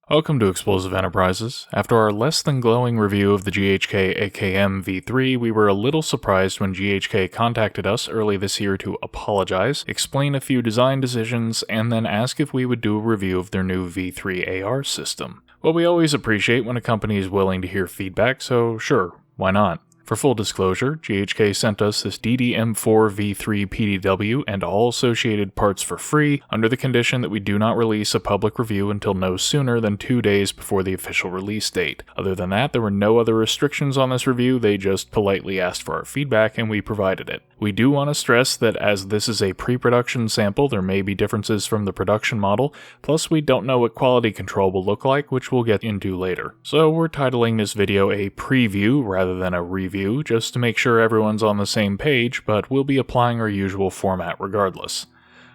Welcome to Explosive Enterprises. After our less than glowing review of the GHK AKM V3, we were a little surprised when GHK contacted us early this year to apologize, explain a few design decisions, and then ask if we would do a review of their new V3 AR system. Well, we always appreciate when a company is willing to hear feedback, so sure, why not? For full disclosure, GHK sent us this DDM4 V3 PDW and all associated parts for free under the condition that we do not release a public review until no sooner than 2 days before the official release date. Other than that, there were no other restrictions on this review, they just politely asked for our feedback and we provided it. We do want to stress that as this is a pre-production sample, there may be differences from the production model, plus we don't know what quality control will look like, which we'll get into later. So we're titling this video a preview rather than a review, just to make sure everyone's on the same page, but we'll be applying our usual format regardless.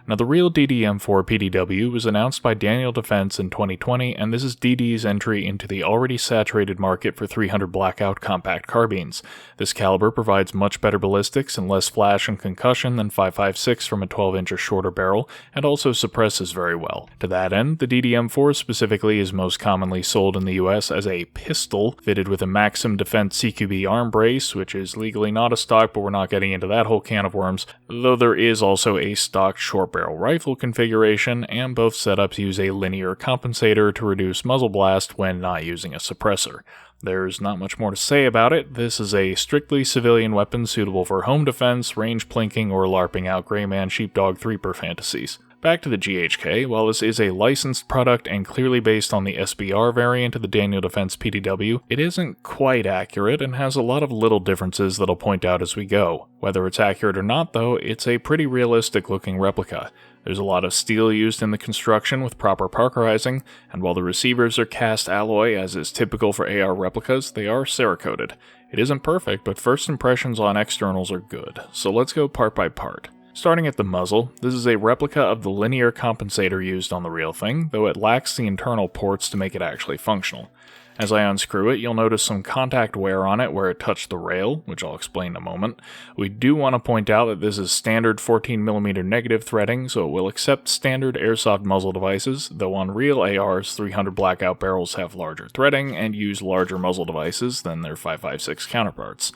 Now, the real DDM4 PDW was announced by Daniel Defense in 2020, and this is DD's entry into the already saturated market for 300 blackout compact carbines. This caliber provides much better ballistics and less flash and concussion than 5.56 from a 12-inch or shorter barrel, and also suppresses very well. To that end, the DDM4 specifically is most commonly sold in the US as a pistol, fitted with a Maxim Defense CQB arm brace, which is legally not a stock, but we're not getting into that whole can of worms, though there is also a stock short barrel rifle configuration, and both setups use a linear compensator to reduce muzzle blast when not using a suppressor. There's not much more to say about it. This is a strictly civilian weapon suitable for home defense, range plinking, or LARPing out Greyman Sheepdog 3-per fantasies. Back to the GHK, while this is a licensed product and clearly based on the SBR variant of the Daniel Defense PDW, it isn't quite accurate and has a lot of little differences that I'll point out as we go. Whether it's accurate or not though, it's a pretty realistic looking replica. There's a lot of steel used in the construction with proper parkerizing, and while the receivers are cast alloy as is typical for AR replicas, they are Cerakoted. It isn't perfect, but first impressions on externals are good, so let's go part by part. Starting at the muzzle, this is a replica of the linear compensator used on the real thing, though it lacks the internal ports to make it actually functional. As I unscrew it, you'll notice some contact wear on it where it touched the rail, which I'll explain in a moment. We do want to point out that this is standard 14mm negative threading, so it will accept standard Airsoft muzzle devices, though on real ARs, 300 blackout barrels have larger threading and use larger muzzle devices than their 5.56 counterparts.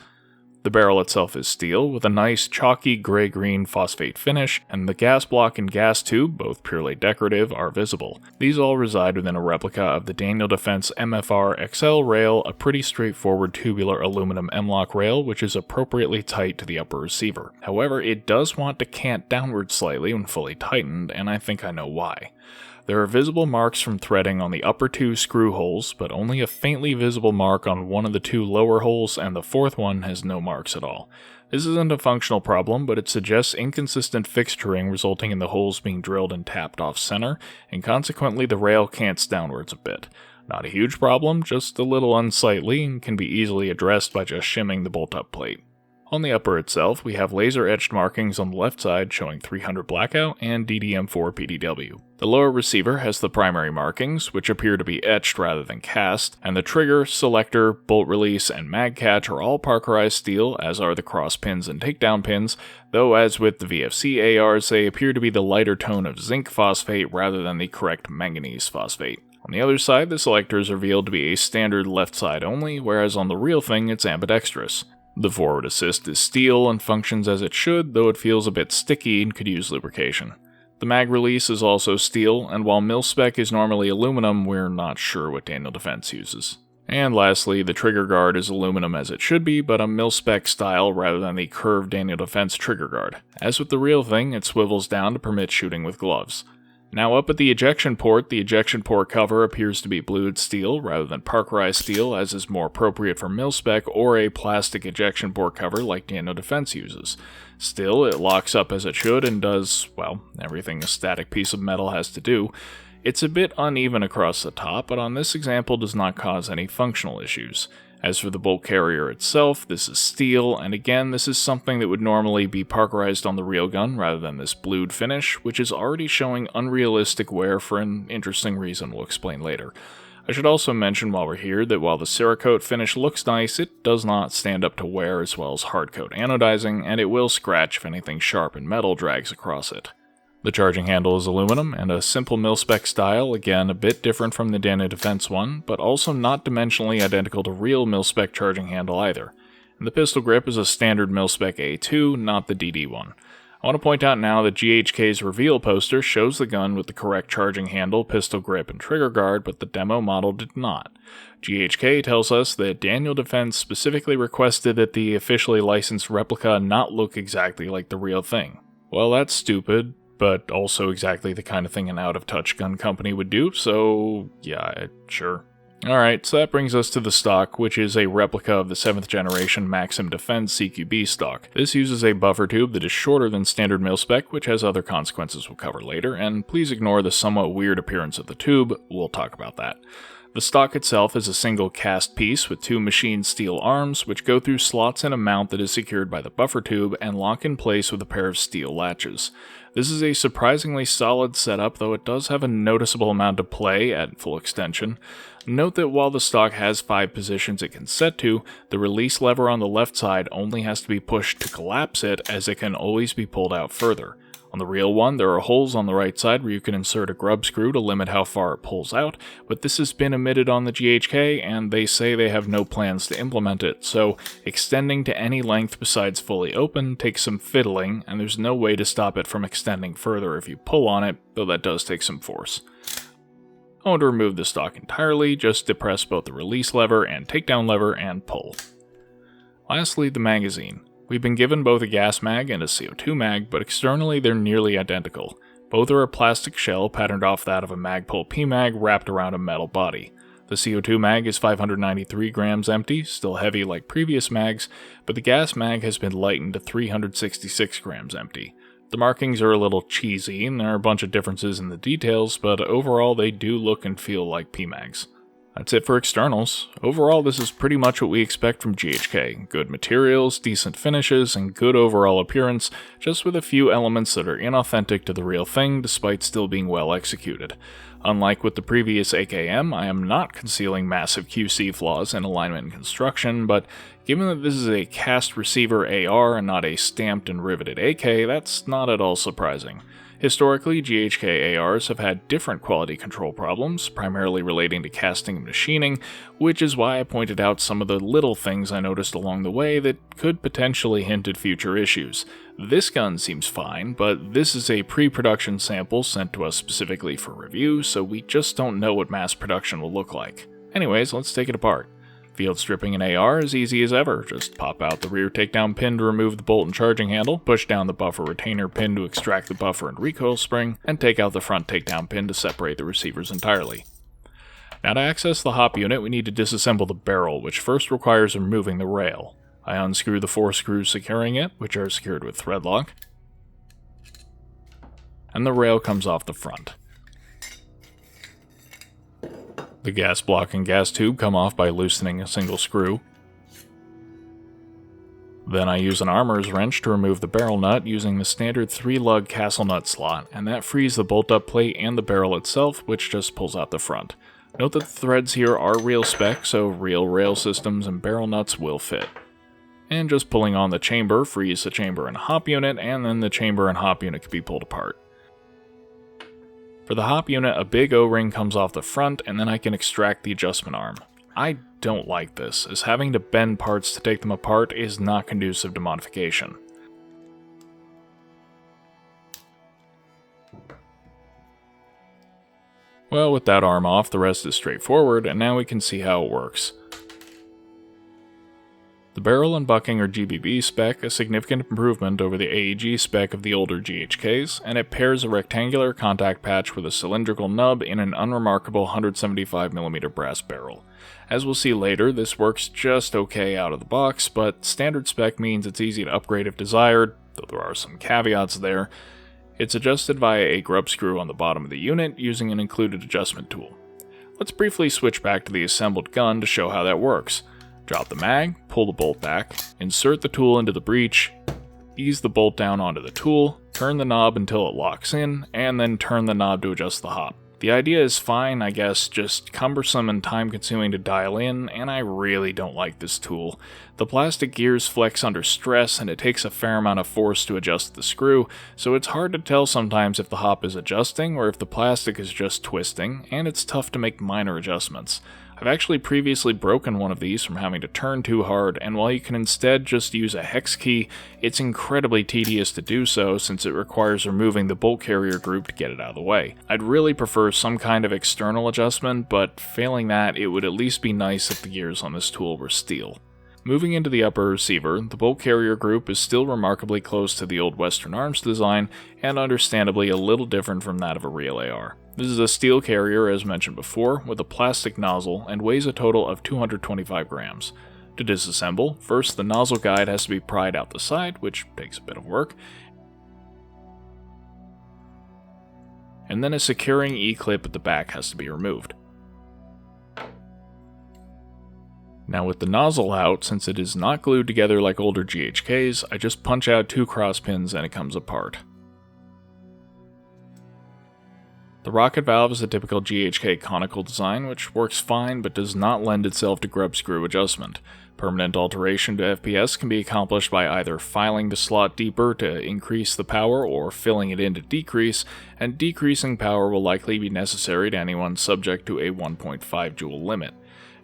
The barrel itself is steel, with a nice chalky gray-green phosphate finish, and the gas block and gas tube, both purely decorative, are visible. These all reside within a replica of the Daniel Defense MFR XL rail, a pretty straightforward tubular aluminum M-lock rail which is appropriately tight to the upper receiver. However, it does want to cant downward slightly when fully tightened, and I think I know why. There are visible marks from threading on the upper two screw holes, but only a faintly visible mark on one of the two lower holes, and the fourth one has no marks at all. This isn't a functional problem, but it suggests inconsistent fixturing resulting in the holes being drilled and tapped off center, and consequently the rail cants downwards a bit. Not a huge problem, just a little unsightly, and can be easily addressed by just shimming the bolt-up plate. On the upper itself, we have laser-etched markings on the left side showing 300 blackout and DDM4 PDW. The lower receiver has the primary markings, which appear to be etched rather than cast, and the trigger, selector, bolt release, and mag catch are all parkerized steel, as are the cross pins and takedown pins, though as with the VFC ARs, they appear to be the lighter tone of zinc phosphate rather than the correct manganese phosphate. On the other side, the selector is revealed to be a standard left side only, whereas on the real thing it's ambidextrous. The forward assist is steel and functions as it should, though it feels a bit sticky and could use lubrication. The mag release is also steel, and while mil-spec is normally aluminum, we're not sure what Daniel Defense uses. And lastly, the trigger guard is aluminum as it should be, but a mil-spec style rather than the curved Daniel Defense trigger guard. As with the real thing, it swivels down to permit shooting with gloves. Now up at the ejection port cover appears to be blued steel rather than parkerized steel, as is more appropriate for mil-spec or a plastic ejection port cover like Daniel Defense uses. Still, it locks up as it should and does, well, everything a static piece of metal has to do. It's a bit uneven across the top, but on this example does not cause any functional issues. As for the bolt carrier itself, this is steel, and again, this is something that would normally be parkerized on the real gun rather than this blued finish, which is already showing unrealistic wear for an interesting reason we'll explain later. I should also mention while we're here that while the Cerakote finish looks nice, it does not stand up to wear as well as hardcoat anodizing, and it will scratch if anything sharp and metal drags across it. The charging handle is aluminum and a simple mil-spec style, again a bit different from the Dana Defense one, but also not dimensionally identical to real mil-spec charging handle either. And the pistol grip is a standard mil-spec A2, not the DD one. I want to point out now that GHK's reveal poster shows the gun with the correct charging handle, pistol grip, and trigger guard, but the demo model did not. GHK tells us that Daniel Defense specifically requested that the officially licensed replica not look exactly like the real thing. Well, that's stupid, but also exactly the kind of thing an out-of-touch gun company would do, so yeah, sure. Alright, so that brings us to the stock, which is a replica of the 7th generation Maxim Defense CQB stock. This uses a buffer tube that is shorter than standard mil-spec, which has other consequences we'll cover later, and please ignore the somewhat weird appearance of the tube, we'll talk about that. The stock itself is a single cast piece with 2 machined steel arms, which go through slots in a mount that is secured by the buffer tube and lock in place with a pair of steel latches. This is a surprisingly solid setup, though it does have a noticeable amount of play at full extension. Note that while the stock has 5 positions it can set to, the release lever on the left side only has to be pushed to collapse it, as it can always be pulled out further. On the real one, there are holes on the right side where you can insert a grub screw to limit how far it pulls out, but this has been omitted on the GHK, and they say they have no plans to implement it, so extending to any length besides fully open takes some fiddling, and there's no way to stop it from extending further if you pull on it, though that does take some force. I want to remove the stock entirely, just depress both the release lever and takedown lever and pull. Lastly, the magazine. We've been given both a gas mag and a CO2 mag, but externally they're nearly identical. Both are a plastic shell patterned off that of a Magpul PMag wrapped around a metal body. The CO2 mag is 593 grams empty, still heavy like previous mags, but the gas mag has been lightened to 366 grams empty. The markings are a little cheesy, and there are a bunch of differences in the details, but overall they do look and feel like PMags. That's it for externals. Overall, this is pretty much what we expect from GHK. Good materials, decent finishes, and good overall appearance, just with a few elements that are inauthentic to the real thing, despite still being well executed. Unlike with the previous AKM, I am not concealing massive QC flaws in alignment and construction, but given that this is a cast receiver AR and not a stamped and riveted AK, that's not at all surprising. Historically, GHK ARs have had different quality control problems, primarily relating to casting and machining, which is why I pointed out some of the little things I noticed along the way that could potentially hint at future issues. This gun seems fine, but this is a pre-production sample sent to us specifically for review, so we just don't know what mass production will look like. Anyways, let's take it apart. Field stripping an AR is easy as ever. Just pop out the rear takedown pin to remove the bolt and charging handle, push down the buffer retainer pin to extract the buffer and recoil spring, and take out the front takedown pin to separate the receivers entirely. Now to access the hop unit, we need to disassemble the barrel, which first requires removing the rail. I unscrew the 4 screws securing it, which are secured with thread lock, and the rail comes off the front. The gas block and gas tube come off by loosening a single screw. Then I use an armorer's wrench to remove the barrel nut using the standard 3-lug castle nut slot, and that frees the bolt-up plate and the barrel itself, which just pulls out the front. Note that the threads here are real spec, so real rail systems and barrel nuts will fit. And just pulling on the chamber frees the chamber and hop unit, and then the chamber and hop unit can be pulled apart. For the hop unit, a big O-ring comes off the front, and then I can extract the adjustment arm. I don't like this, as having to bend parts to take them apart is not conducive to modification. Well, with that arm off, the rest is straightforward, and now we can see how it works. The barrel and bucking are GBB spec, a significant improvement over the AEG spec of the older GHKs, and it pairs a rectangular contact patch with a cylindrical nub in an unremarkable 175mm brass barrel. As we'll see later, this works just okay out of the box, but standard spec means it's easy to upgrade if desired, though there are some caveats there. It's adjusted via a grub screw on the bottom of the unit using an included adjustment tool. Let's briefly switch back to the assembled gun to show how that works. Drop the mag, pull the bolt back, insert the tool into the breech, ease the bolt down onto the tool, turn the knob until it locks in, and then turn the knob to adjust the hop. The idea is fine, I guess, just cumbersome and time-consuming to dial in, and I really don't like this tool. The plastic gears flex under stress, and it takes a fair amount of force to adjust the screw, so it's hard to tell sometimes if the hop is adjusting or if the plastic is just twisting, and it's tough to make minor adjustments. I've actually previously broken one of these from having to turn too hard, and while you can instead just use a hex key, it's incredibly tedious to do so since it requires removing the bolt carrier group to get it out of the way. I'd really prefer some kind of external adjustment, but failing that, it would at least be nice if the gears on this tool were steel. Moving into the upper receiver, the bolt carrier group is still remarkably close to the old Western Arms design, and understandably a little different from that of a real AR. This is a steel carrier, as mentioned before, with a plastic nozzle and weighs a total of 225 grams. To disassemble, first the nozzle guide has to be pried out the side, which takes a bit of work, and then a securing E-clip at the back has to be removed. Now with the nozzle out, since it is not glued together like older GHKs, I just punch out 2 cross pins and it comes apart. The rocket valve is a typical GHK conical design, which works fine but does not lend itself to grub screw adjustment. Permanent alteration to FPS can be accomplished by either filing the slot deeper to increase the power or filling it in to decrease, and decreasing power will likely be necessary to anyone subject to a 1.5 joule limit.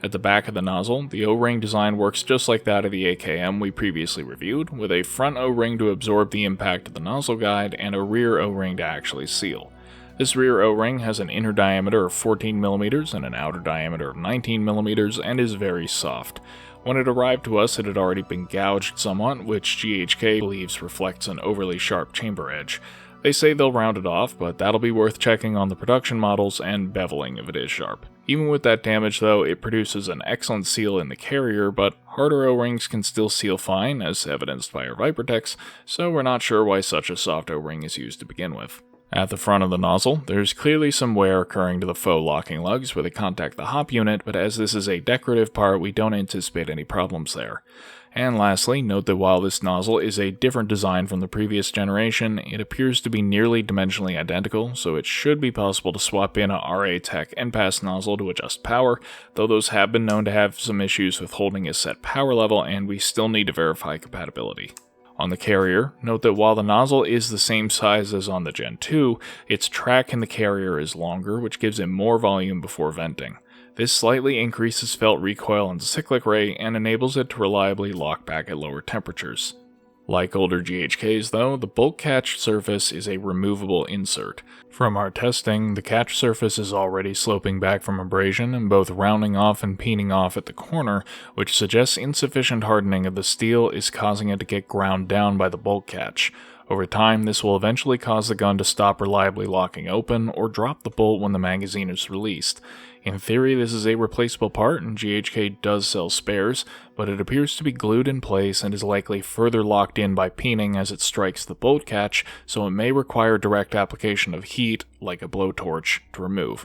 At the back of the nozzle, the O-ring design works just like that of the AKM we previously reviewed, with a front O-ring to absorb the impact of the nozzle guide and a rear O-ring to actually seal. This rear O-ring has an inner diameter of 14mm and an outer diameter of 19mm and is very soft. When it arrived to us, it had already been gouged somewhat, which GHK believes reflects an overly sharp chamber edge. They say they'll round it off, but that'll be worth checking on the production models and beveling if it is sharp. Even with that damage though, it produces an excellent seal in the carrier, but harder O-rings can still seal fine, as evidenced by our Vipertex, so we're not sure why such a soft O-ring is used to begin with. At the front of the nozzle, there's clearly some wear occurring to the faux locking lugs where they contact the hop unit, but as this is a decorative part, we don't anticipate any problems there. And lastly, note that while this nozzle is a different design from the previous generation, it appears to be nearly dimensionally identical, so it should be possible to swap in a RA Tech NPAS nozzle to adjust power, though those have been known to have some issues with holding a set power level, and we still need to verify compatibility. On the carrier, note that while the nozzle is the same size as on the Gen 2, its track in the carrier is longer, which gives it more volume before venting. This slightly increases felt recoil and cyclic ray and enables it to reliably lock back at lower temperatures. Like older GHKs though, the bolt catch surface is a removable insert. From our testing, the catch surface is already sloping back from abrasion and both rounding off and peening off at the corner, which suggests insufficient hardening of the steel is causing it to get ground down by the bolt catch. Over time, this will eventually cause the gun to stop reliably locking open or drop the bolt when the magazine is released. In theory, this is a replaceable part and GHK does sell spares, but it appears to be glued in place and is likely further locked in by peening as it strikes the bolt catch, so it may require direct application of heat, like a blowtorch, to remove.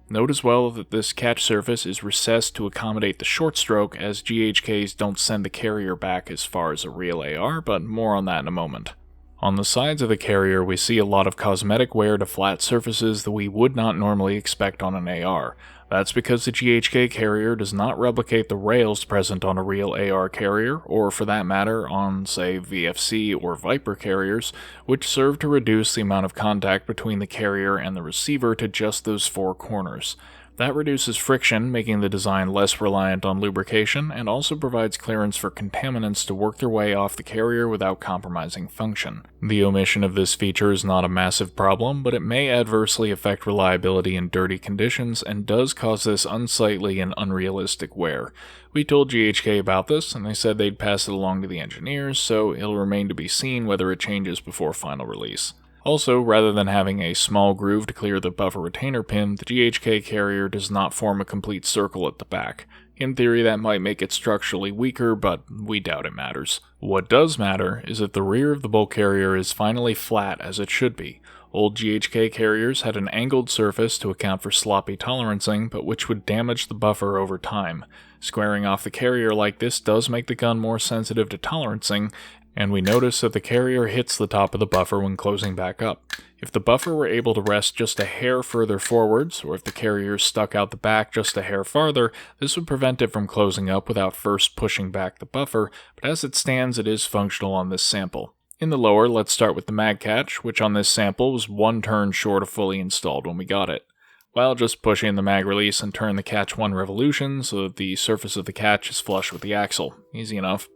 Note as well that this catch surface is recessed to accommodate the short stroke, as GHKs don't send the carrier back as far as a real AR, but more on that in a moment. On the sides of the carrier, we see a lot of cosmetic wear to flat surfaces that we would not normally expect on an AR. That's because the GHK carrier does not replicate the rails present on a real AR carrier, or for that matter, on, say, VFC or Viper carriers, which serve to reduce the amount of contact between the carrier and the receiver to just those 4 corners. That reduces friction, making the design less reliant on lubrication, and also provides clearance for contaminants to work their way off the carrier without compromising function. The omission of this feature is not a massive problem, but it may adversely affect reliability in dirty conditions and does cause this unsightly and unrealistic wear. We told GHK about this, and they said they'd pass it along to the engineers, so it'll remain to be seen whether it changes before final release. Also, rather than having a small groove to clear the buffer retainer pin, the GHK carrier does not form a complete circle at the back. In theory, that might make it structurally weaker, but we doubt it matters. What does matter is that the rear of the bolt carrier is finally flat as it should be. Old GHK carriers had an angled surface to account for sloppy tolerancing, but which would damage the buffer over time. Squaring off the carrier like this does make the gun more sensitive to tolerancing, and we notice that the carrier hits the top of the buffer when closing back up. If the buffer were able to rest just a hair further forwards, or if the carrier stuck out the back just a hair farther, this would prevent it from closing up without first pushing back the buffer, but as it stands, it is functional on this sample. In the lower, let's start with the mag catch, which on this sample was 1 turn short of fully installed when we got it. Well, just push in the mag release and turn the catch 1 revolution so that the surface of the catch is flush with the axle. Easy enough.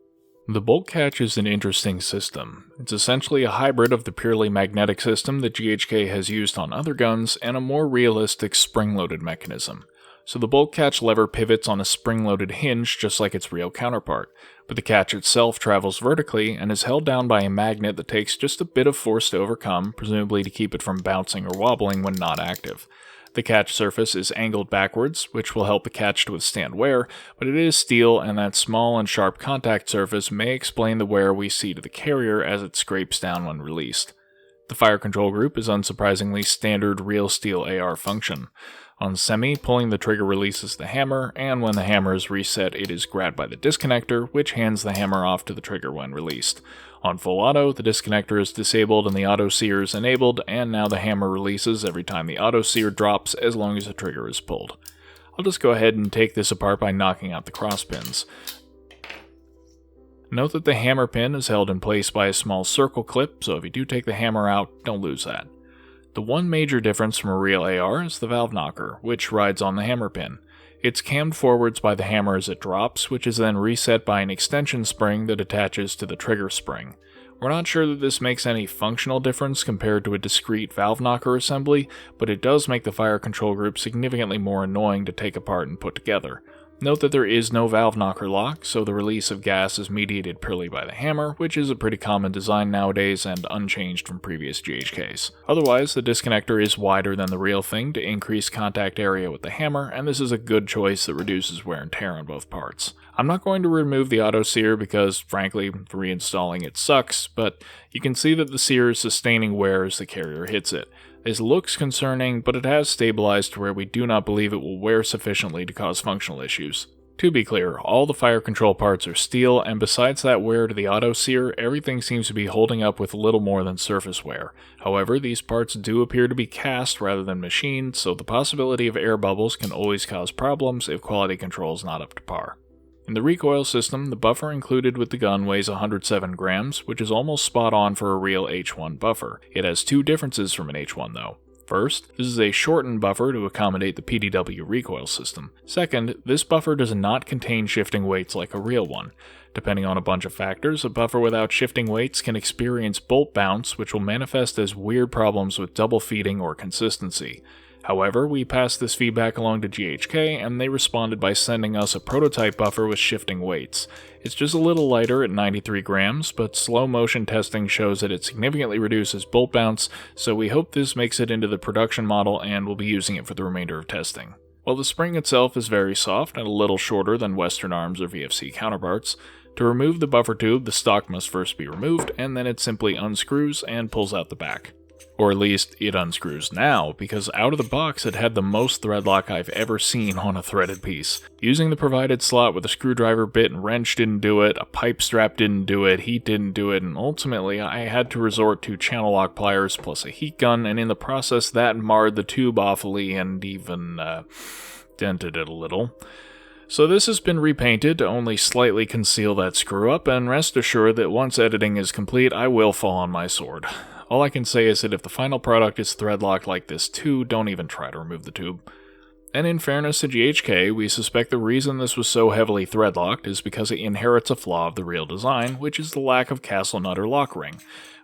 The bolt catch is an interesting system. It's essentially a hybrid of the purely magnetic system that GHK has used on other guns and a more realistic spring-loaded mechanism. So the bolt catch lever pivots on a spring-loaded hinge just like its real counterpart, but the catch itself travels vertically and is held down by a magnet that takes just a bit of force to overcome, presumably to keep it from bouncing or wobbling when not active. The catch surface is angled backwards, which will help the catch to withstand wear, but it is steel and that small and sharp contact surface may explain the wear we see to the carrier as it scrapes down when released. The fire control group is unsurprisingly standard real steel AR function. On semi, pulling the trigger releases the hammer, and when the hammer is reset, it is grabbed by the disconnector, which hands the hammer off to the trigger when released. On full auto, the disconnector is disabled and the auto sear is enabled, and now the hammer releases every time the auto sear drops as long as the trigger is pulled. I'll just go ahead and take this apart by knocking out the cross pins. Note that the hammer pin is held in place by a small circle clip, so if you do take the hammer out, don't lose that. The one major difference from a real AR is the valve knocker, which rides on the hammer pin. It's cammed forwards by the hammer as it drops, which is then reset by an extension spring that attaches to the trigger spring. We're not sure that this makes any functional difference compared to a discrete valve knocker assembly, but it does make the fire control group significantly more annoying to take apart and put together. Note that there is no valve knocker lock, so the release of gas is mediated purely by the hammer, which is a pretty common design nowadays and unchanged from previous GHKs. Otherwise, the disconnector is wider than the real thing to increase contact area with the hammer, and this is a good choice that reduces wear and tear on both parts. I'm not going to remove the auto sear because, frankly, reinstalling it sucks, but you can see that the sear is sustaining wear as the carrier hits it. This looks concerning, but it has stabilized to where we do not believe it will wear sufficiently to cause functional issues. To be clear, all the fire control parts are steel, and besides that wear to the auto sear, everything seems to be holding up with little more than surface wear. However, these parts do appear to be cast rather than machined, so the possibility of air bubbles can always cause problems if quality control is not up to par. In the recoil system, the buffer included with the gun weighs 107 grams, which is almost spot on for a real H1 buffer. It has two differences from an H1 though. First, this is a shortened buffer to accommodate the PDW recoil system. Second, this buffer does not contain shifting weights like a real one. Depending on a bunch of factors, a buffer without shifting weights can experience bolt bounce, which will manifest as weird problems with double feeding or consistency. However, we passed this feedback along to GHK, and they responded by sending us a prototype buffer with shifting weights. It's just a little lighter at 93 grams, but slow motion testing shows that it significantly reduces bolt bounce, so we hope this makes it into the production model and we'll be using it for the remainder of testing. While the spring itself is very soft and a little shorter than Western Arms or VFC counterparts, to remove the buffer tube, the stock must first be removed, and then it simply unscrews and pulls out the back. Or at least, it unscrews now, because out of the box it had the most thread lock I've ever seen on a threaded piece. Using the provided slot with a screwdriver bit and wrench didn't do it, a pipe strap didn't do it, heat didn't do it, and ultimately I had to resort to channel lock pliers plus a heat gun, and in the process that marred the tube awfully and even dented it a little. So this has been repainted to only slightly conceal that screw up, and rest assured that once editing is complete I will fall on my sword. All I can say is that if the final product is threadlocked like this too, don't even try to remove the tube. And in fairness to GHK, we suspect the reason this was so heavily threadlocked is because it inherits a flaw of the real design, which is the lack of castle nut or lock ring.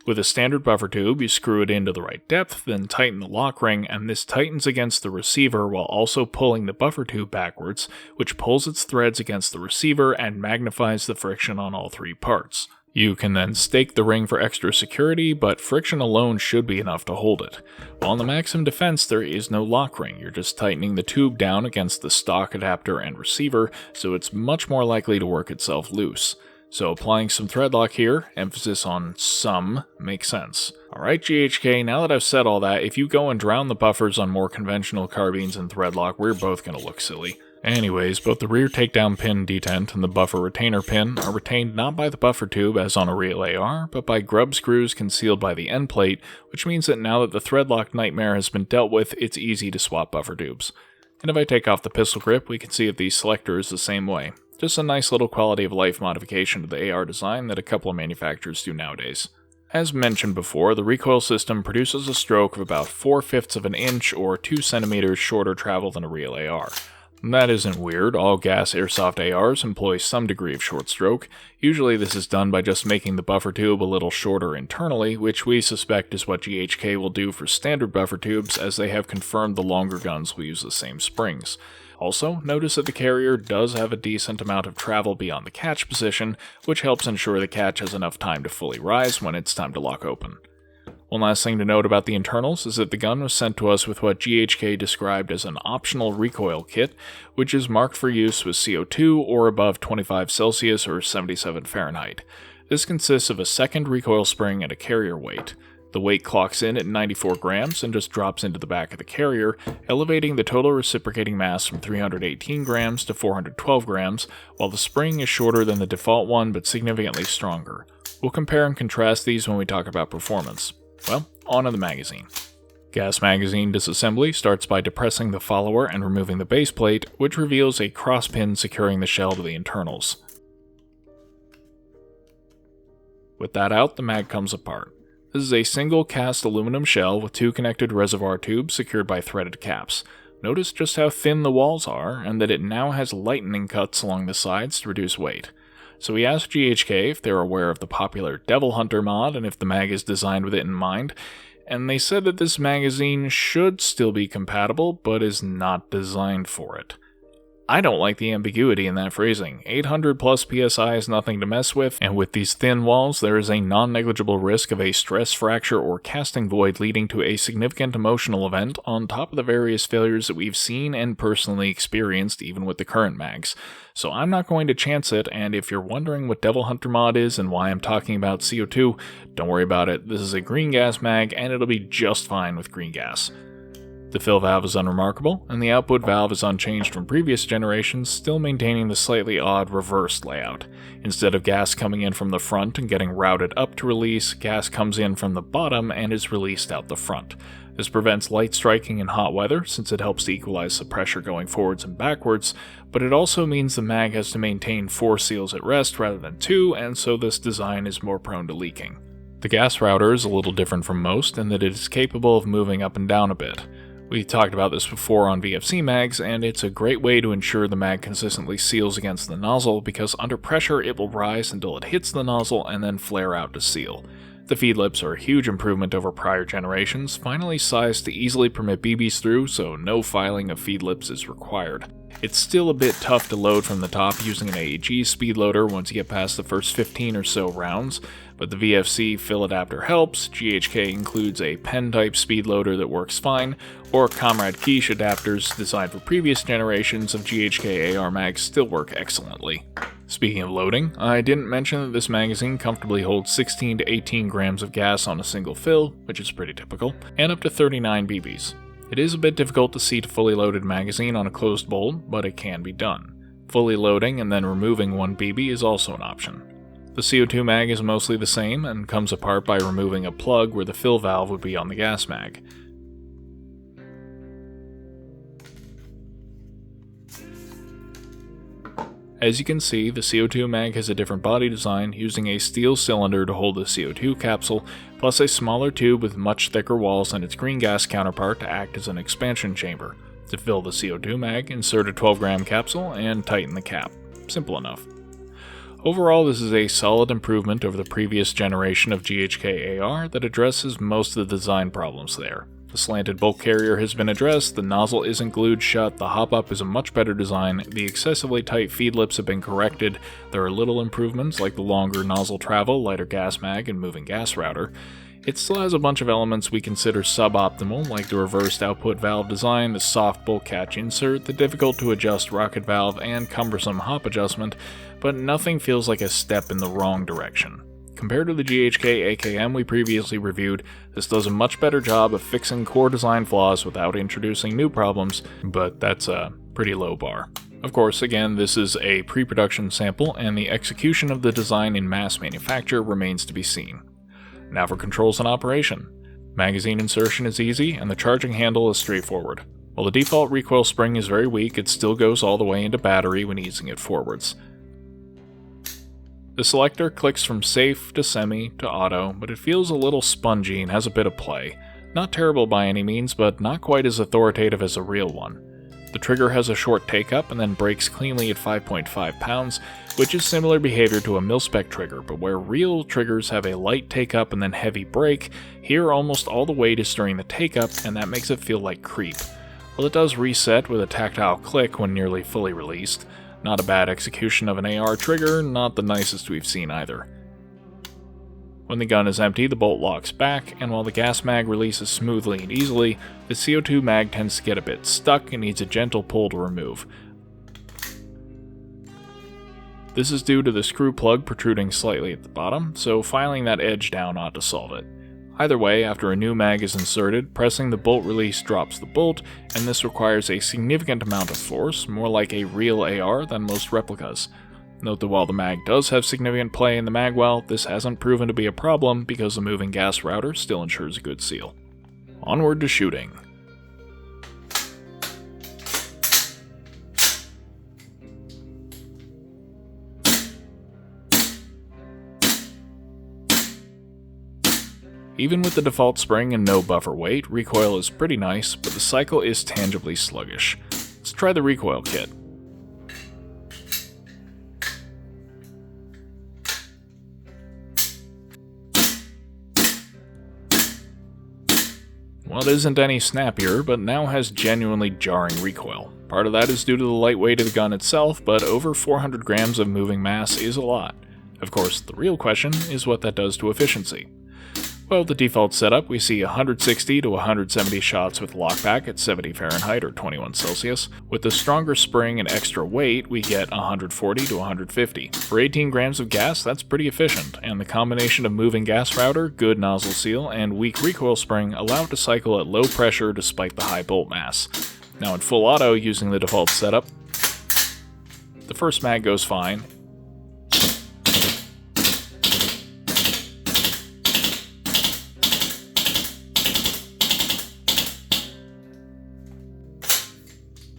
With a standard buffer tube, you screw it into the right depth, then tighten the lock ring, and this tightens against the receiver while also pulling the buffer tube backwards, which pulls its threads against the receiver and magnifies the friction on all three parts. You can then stake the ring for extra security, but friction alone should be enough to hold it. While in the Maxim Defense there is no lock ring, you're just tightening the tube down against the stock adapter and receiver, so it's much more likely to work itself loose. So applying some thread lock here, emphasis on some, makes sense. Alright GHK, now that I've said all that, if you go and drown the buffers on more conventional carbines and thread lock, we're both gonna look silly. Anyways, both the rear takedown pin detent and the buffer retainer pin are retained not by the buffer tube as on a real AR, but by grub screws concealed by the end plate, which means that now that the threadlock nightmare has been dealt with, it's easy to swap buffer tubes. And if I take off the pistol grip, we can see that the selector is the same way. Just a nice little quality of life modification to the AR design that a couple of manufacturers do nowadays. As mentioned before, the recoil system produces a stroke of about 4/5 of an inch or 2 centimeters shorter travel than a real AR. That isn't weird, all gas airsoft ARs employ some degree of short stroke. Usually this is done by just making the buffer tube a little shorter internally, which we suspect is what GHK will do for standard buffer tubes, as they have confirmed the longer guns will use the same springs. Also, notice that the carrier does have a decent amount of travel beyond the catch position, which helps ensure the catch has enough time to fully rise when it's time to lock open. One last thing to note about the internals is that the gun was sent to us with what GHK described as an optional recoil kit, which is marked for use with CO2 or above 25 Celsius or 77 Fahrenheit. This consists of a second recoil spring and a carrier weight. The weight clocks in at 94 grams and just drops into the back of the carrier, elevating the total reciprocating mass from 318 grams to 412 grams, while the spring is shorter than the default one but significantly stronger. We'll compare and contrast these when we talk about performance. Well, on to the magazine. Gas magazine disassembly starts by depressing the follower and removing the base plate, which reveals a cross pin securing the shell to the internals. With that out, the mag comes apart. This is a single cast aluminum shell with 2 connected reservoir tubes secured by threaded caps. Notice just how thin the walls are, and that it now has lightning cuts along the sides to reduce weight. So we asked GHK if they're aware of the popular Devil Hunter mod and if the mag is designed with it in mind, and they said that this magazine should still be compatible, but is not designed for it. I don't like the ambiguity in that phrasing. 800 plus PSI is nothing to mess with, and with these thin walls, there is a non-negligible risk of a stress fracture or casting void leading to a significant emotional event on top of the various failures that we've seen and personally experienced even with the current mags. So I'm not going to chance it, and if you're wondering what Devil Hunter mod is and why I'm talking about CO2, don't worry about it. This is a green gas mag, and it'll be just fine with green gas. The fill valve is unremarkable, and the output valve is unchanged from previous generations, still maintaining the slightly odd reversed layout. Instead of gas coming in from the front and getting routed up to release, gas comes in from the bottom and is released out the front. This prevents light striking in hot weather, since it helps to equalize the pressure going forwards and backwards, but it also means the mag has to maintain 4 seals at rest rather than 2, and so this design is more prone to leaking. The gas router is a little different from most in that it is capable of moving up and down a bit. We talked about this before on VFC mags, and it's a great way to ensure the mag consistently seals against the nozzle, because under pressure it will rise until it hits the nozzle and then flare out to seal. The feed lips are a huge improvement over prior generations, finally sized to easily permit BBs through, so no filing of feed lips is required. It's still a bit tough to load from the top using an AEG speed loader once you get past the first 15 or so rounds, but the VFC fill adapter helps. GHK includes a pen-type speed loader that works fine, or Comrade Quiche adapters designed for previous generations of GHK AR mags still work excellently. Speaking of loading, I didn't mention that this magazine comfortably holds 16 to 18 grams of gas on a single fill, which is pretty typical, and up to 39 BBs. It is a bit difficult to seat a fully loaded magazine on a closed bolt, but it can be done. Fully loading and then removing 1 BB is also an option. The CO2 mag is mostly the same and comes apart by removing a plug where the fill valve would be on the gas mag. As you can see, the CO2 mag has a different body design, using a steel cylinder to hold the CO2 capsule, plus a smaller tube with much thicker walls than its green gas counterpart to act as an expansion chamber. To fill the CO2 mag, insert a 12-gram capsule and tighten the cap. Simple enough. Overall, this is a solid improvement over the previous generation of GHK AR that addresses most of the design problems there. The slanted bulk carrier has been addressed, the nozzle isn't glued shut, the hop-up is a much better design, the excessively tight feed lips have been corrected, there are little improvements like the longer nozzle travel, lighter gas mag, and moving gas router. It still has a bunch of elements we consider suboptimal, like the reversed output valve design, the soft bulk catch insert, the difficult to adjust rocket valve, and cumbersome hop adjustment, but nothing feels like a step in the wrong direction. Compared to the GHK AKM we previously reviewed, this does a much better job of fixing core design flaws without introducing new problems, but that's a pretty low bar. Of course, again, this is a pre-production sample, and the execution of the design in mass manufacture remains to be seen. Now for controls and operation. Magazine insertion is easy, and the charging handle is straightforward. While the default recoil spring is very weak, it still goes all the way into battery when easing it forwards. The selector clicks from safe to semi to auto, but it feels a little spongy and has a bit of play. Not terrible by any means, but not quite as authoritative as a real one. The trigger has a short take-up and then brakes cleanly at 5.5 pounds, which is similar behavior to a mil-spec trigger, but where real triggers have a light take-up and then heavy brake, here almost all the weight is during the take-up, and that makes it feel like creep. While it does reset with a tactile click when nearly fully released. Not a bad execution of an AR trigger, not the nicest we've seen either. When the gun is empty, the bolt locks back, and while the gas mag releases smoothly and easily, the CO2 mag tends to get a bit stuck and needs a gentle pull to remove. This is due to the screw plug protruding slightly at the bottom, so filing that edge down ought to solve it. Either way, after a new mag is inserted, pressing the bolt release drops the bolt, and this requires a significant amount of force, more like a real AR than most replicas. Note that while the mag does have significant play in the magwell, this hasn't proven to be a problem because the moving gas router still ensures a good seal. Onward to shooting. Even with the default spring and no buffer weight, recoil is pretty nice, but the cycle is tangibly sluggish. Let's try the recoil kit. Well, it isn't any snappier, but now has genuinely jarring recoil. Part of that is due to the light weight of the gun itself, but over 400 grams of moving mass is a lot. Of course, the real question is what that does to efficiency. Well, the default setup, we see 160 to 170 shots with lockback at 70 Fahrenheit or 21 Celsius. With the stronger spring and extra weight, we get 140 to 150. For 18 grams of gas, that's pretty efficient, and the combination of moving gas router, good nozzle seal, and weak recoil spring allow it to cycle at low pressure despite the high bolt mass. Now in full auto, using the default setup, the first mag goes fine,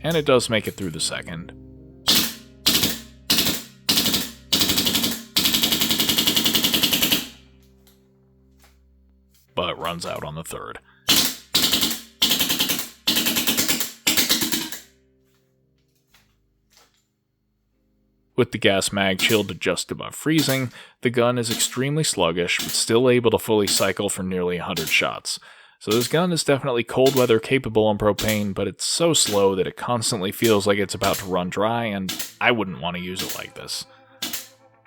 and it does make it through the second. But runs out on the third. With the gas mag chilled to just above freezing, the gun is extremely sluggish, but still able to fully cycle for nearly 100 shots. So this gun is definitely cold weather capable on propane, but it's so slow that it constantly feels like it's about to run dry, and I wouldn't want to use it like this.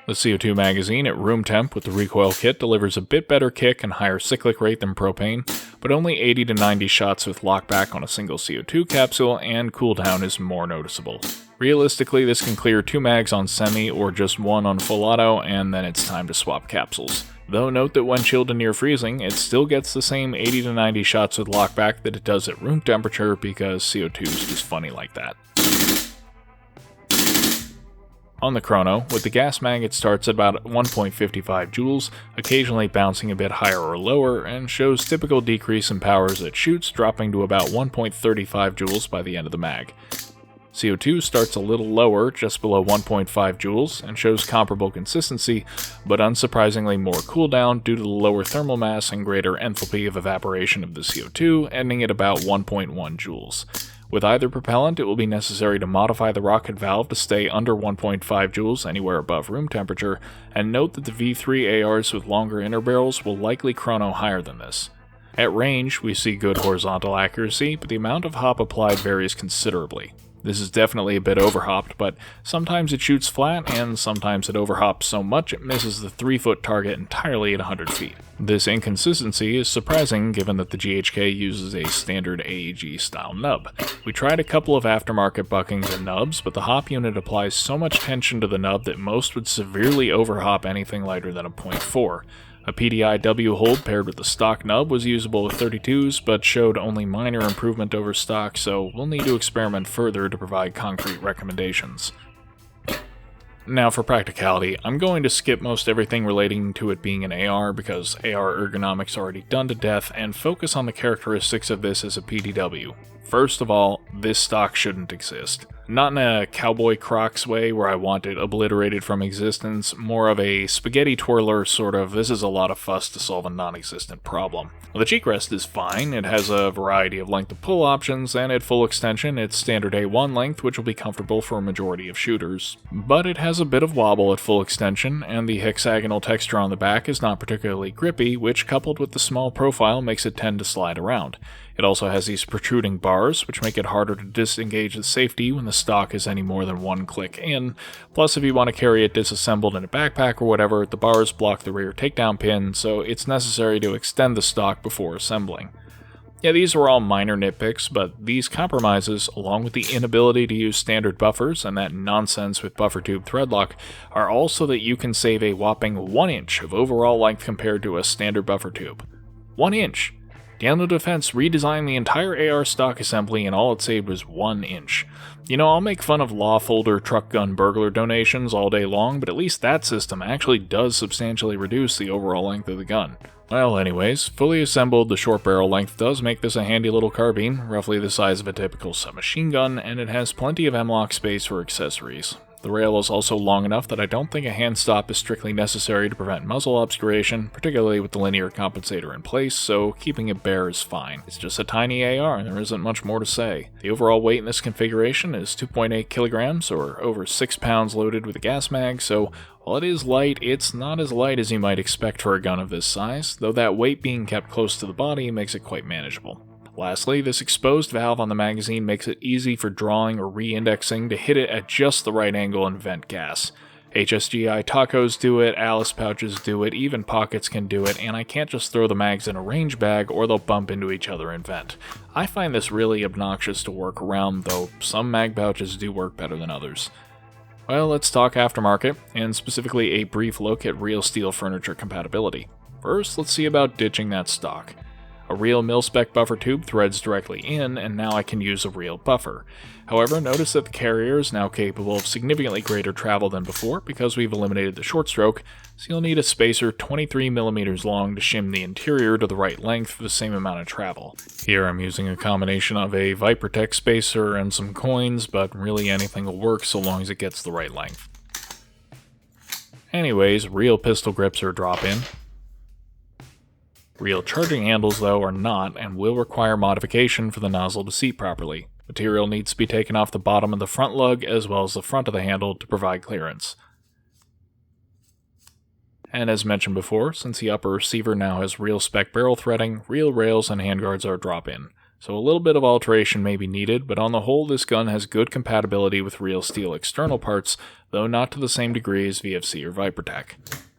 The CO2 magazine at room temp with the recoil kit delivers a bit better kick and higher cyclic rate than propane, but only 80 to 90 shots with lockback on a single CO2 capsule, and cooldown is more noticeable. Realistically, this can clear 2 mags on semi or just 1 on full auto, and then it's time to swap capsules. Though note that when chilled to near freezing, it still gets the same 80 to 90 shots with lockback that it does at room temperature because CO2 is just funny like that. On the chrono, with the gas mag it starts at about 1.55 joules, occasionally bouncing a bit higher or lower, and shows typical decrease in power as it shoots, dropping to about 1.35 joules by the end of the mag. CO2 starts a little lower, just below 1.5 joules, and shows comparable consistency, but unsurprisingly more cooldown due to the lower thermal mass and greater enthalpy of evaporation of the CO2, ending at about 1.1 joules. With either propellant, it will be necessary to modify the rocket valve to stay under 1.5 joules anywhere above room temperature, and note that the V3 ARs with longer inner barrels will likely chrono higher than this. At range, we see good horizontal accuracy, but the amount of hop applied varies considerably. This is definitely a bit overhopped, but sometimes it shoots flat, and sometimes it overhops so much it misses the 3-foot target entirely at 100 feet. This inconsistency is surprising given that the GHK uses a standard AEG-style nub. We tried a couple of aftermarket buckings and nubs, but the hop unit applies so much tension to the nub that most would severely overhop anything lighter than a .4. A PDIW hold paired with the stock nub was usable with 32s, but showed only minor improvement over stock, so we'll need to experiment further to provide concrete recommendations. Now for practicality, I'm going to skip most everything relating to it being an AR because AR ergonomics are already done to death, and focus on the characteristics of this as a PDW. First of all, this stock shouldn't exist. Not in a cowboy Crocs way where I want it obliterated from existence, more of a spaghetti twirler sort of this is a lot of fuss to solve a non-existent problem. Well, the cheek rest is fine, it has a variety of length of pull options, and at full extension it's standard A1 length, which will be comfortable for a majority of shooters. But it has a bit of wobble at full extension, and the hexagonal texture on the back is not particularly grippy, which coupled with the small profile makes it tend to slide around. It also has these protruding bars, which make it harder to disengage the safety when the stock is any more than one click in. Plus, if you want to carry it disassembled in a backpack or whatever, the bars block the rear takedown pin, so it's necessary to extend the stock before assembling. Yeah, these are all minor nitpicks, but these compromises, along with the inability to use standard buffers and that nonsense with buffer tube threadlock, are all so that you can save a whopping 1 inch of overall length compared to a standard buffer tube. 1 inch! Daniel Defense redesigned the entire AR stock assembly and all it saved was 1 inch. You know, I'll make fun of law folder truck gun burglar donations all day long, but at least that system actually does substantially reduce the overall length of the gun. Well, anyways, fully assembled, the short barrel length does make this a handy little carbine, roughly the size of a typical submachine gun, and it has plenty of M-LOK space for accessories. The rail is also long enough that I don't think a hand stop is strictly necessary to prevent muzzle obscuration, particularly with the linear compensator in place, so keeping it bare is fine. It's just a tiny AR and there isn't much more to say. The overall weight in this configuration is 2.8 kilograms, or over 6 pounds loaded with a gas mag, so while it is light, it's not as light as you might expect for a gun of this size, though that weight being kept close to the body makes it quite manageable. Lastly, this exposed valve on the magazine makes it easy for drawing or re-indexing to hit it at just the right angle and vent gas. HSGI tacos do it, Alice pouches do it, even pockets can do it, and I can't just throw the mags in a range bag or they'll bump into each other and vent. I find this really obnoxious to work around, though some mag pouches do work better than others. Well, let's talk aftermarket, and specifically a brief look at real steel furniture compatibility. First, let's see about ditching that stock. A real mil-spec buffer tube threads directly in, and now I can use a real buffer. However, notice that the carrier is now capable of significantly greater travel than before because we've eliminated the short stroke, so you'll need a spacer 23mm long to shim the interior to the right length for the same amount of travel. Here I'm using a combination of a Vipertech spacer and some coins, but really anything will work so long as it gets the right length. Anyways, real pistol grips are drop-in. Real charging handles, though, are not and will require modification for the nozzle to seat properly. Material needs to be taken off the bottom of the front lug as well as the front of the handle to provide clearance. And as mentioned before, since the upper receiver now has real spec barrel threading, real rails and handguards are drop-in. So a little bit of alteration may be needed, but on the whole this gun has good compatibility with real steel external parts, though not to the same degree as VFC or Vipertech.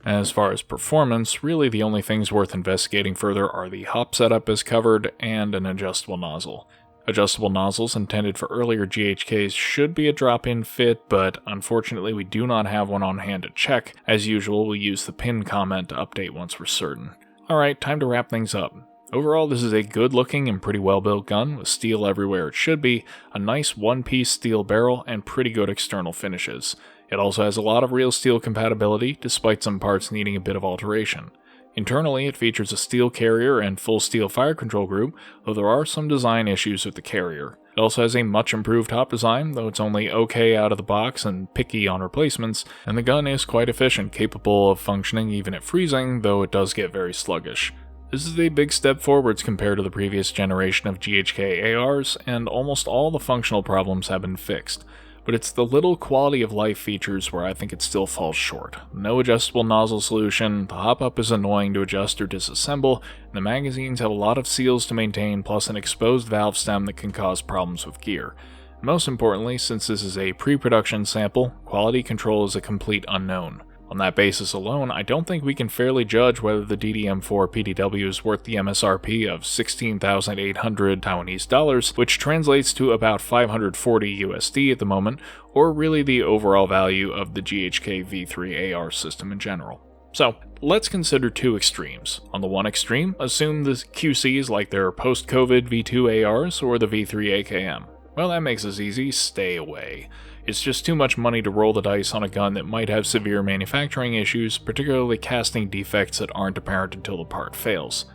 As far as performance, really the only things worth investigating further are the hop setup as covered and an adjustable nozzle. Adjustable nozzles intended for earlier GHKs should be a drop-in fit, but unfortunately we do not have one on hand to check. As usual, we'll use the pin comment to update once we're certain. Alright, time to wrap things up. Overall, this is a good-looking and pretty well-built gun, with steel everywhere it should be, a nice one-piece steel barrel, and pretty good external finishes. It also has a lot of real steel compatibility, despite some parts needing a bit of alteration. Internally, it features a steel carrier and full steel fire control group, though there are some design issues with the carrier. It also has a much improved top design, though it's only okay out of the box and picky on replacements, and the gun is quite efficient, capable of functioning even at freezing, though it does get very sluggish. This is a big step forwards compared to the previous generation of GHK ARs, and almost all the functional problems have been fixed. But it's the little quality of life features where I think it still falls short. No adjustable nozzle solution, the hop-up is annoying to adjust or disassemble, and the magazines have a lot of seals to maintain plus an exposed valve stem that can cause problems with gear. Most importantly, since this is a pre-production sample, quality control is a complete unknown. On that basis alone, I don't think we can fairly judge whether the DDM4 PDW is worth the MSRP of 16,800 Taiwanese dollars, which translates to about 540 USD at the moment, or really the overall value of the GHK V3 AR system in general. So, let's consider two extremes. On the one extreme, assume the QCs like their post-COVID V2 ARs or the V3 AKM. Well, that makes us easy, stay away. It's just too much money to roll the dice on a gun that might have severe manufacturing issues, particularly casting defects that aren't apparent until the part fails.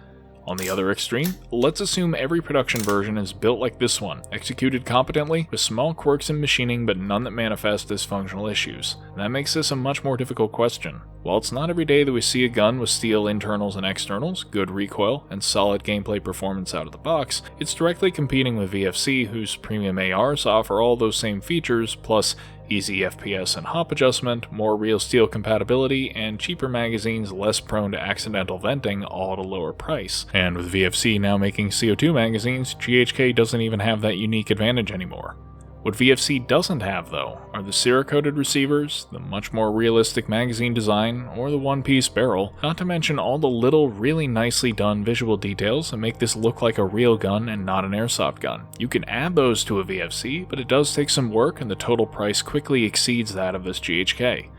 On the other extreme, let's assume every production version is built like this one, executed competently, with small quirks in machining but none that manifest as functional issues. And that makes this a much more difficult question. While it's not every day that we see a gun with steel internals and externals, good recoil, and solid gameplay performance out of the box, it's directly competing with VFC, whose premium ARs offer all those same features, plus easy FPS and hop adjustment, more real steel compatibility, and cheaper magazines less prone to accidental venting, all at a lower price. And with VFC now making CO2 magazines, GHK doesn't even have that unique advantage anymore. What VFC doesn't have, though, are the Cera-coated receivers, the much more realistic magazine design, or the one-piece barrel, not to mention all the little, really nicely done visual details that make this look like a real gun and not an airsoft gun. You can add those to a VFC, but it does take some work and the total price quickly exceeds that of this GHK.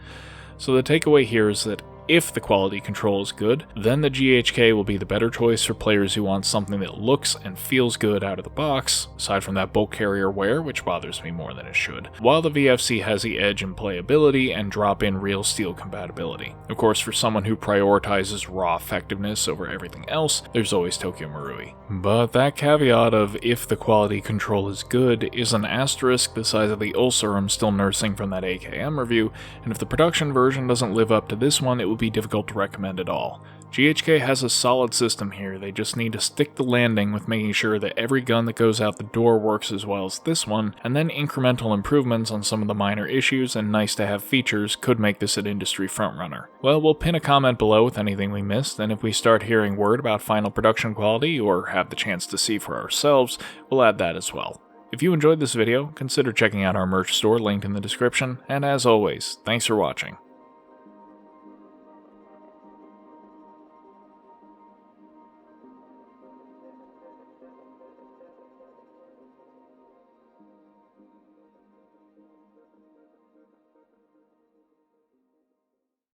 So the takeaway here is that if the quality control is good, then the GHK will be the better choice for players who want something that looks and feels good out of the box, aside from that bulk carrier wear, which bothers me more than it should, while the VFC has the edge in playability and drop-in real steel compatibility. Of course, for someone who prioritizes raw effectiveness over everything else, there's always Tokyo Marui. But that caveat of if the quality control is good is an asterisk the size of the ulcer I'm still nursing from that AKM review, and if the production version doesn't live up to this one, it will be difficult to recommend at all. GHK has a solid system here, they just need to stick the landing with making sure that every gun that goes out the door works as well as this one, and then incremental improvements on some of the minor issues and nice to have features could make this an industry frontrunner. Well, we'll pin a comment below with anything we missed, and if we start hearing word about final production quality or have the chance to see for ourselves, we'll add that as well. If you enjoyed this video, consider checking out our merch store linked in the description, and as always, thanks for watching.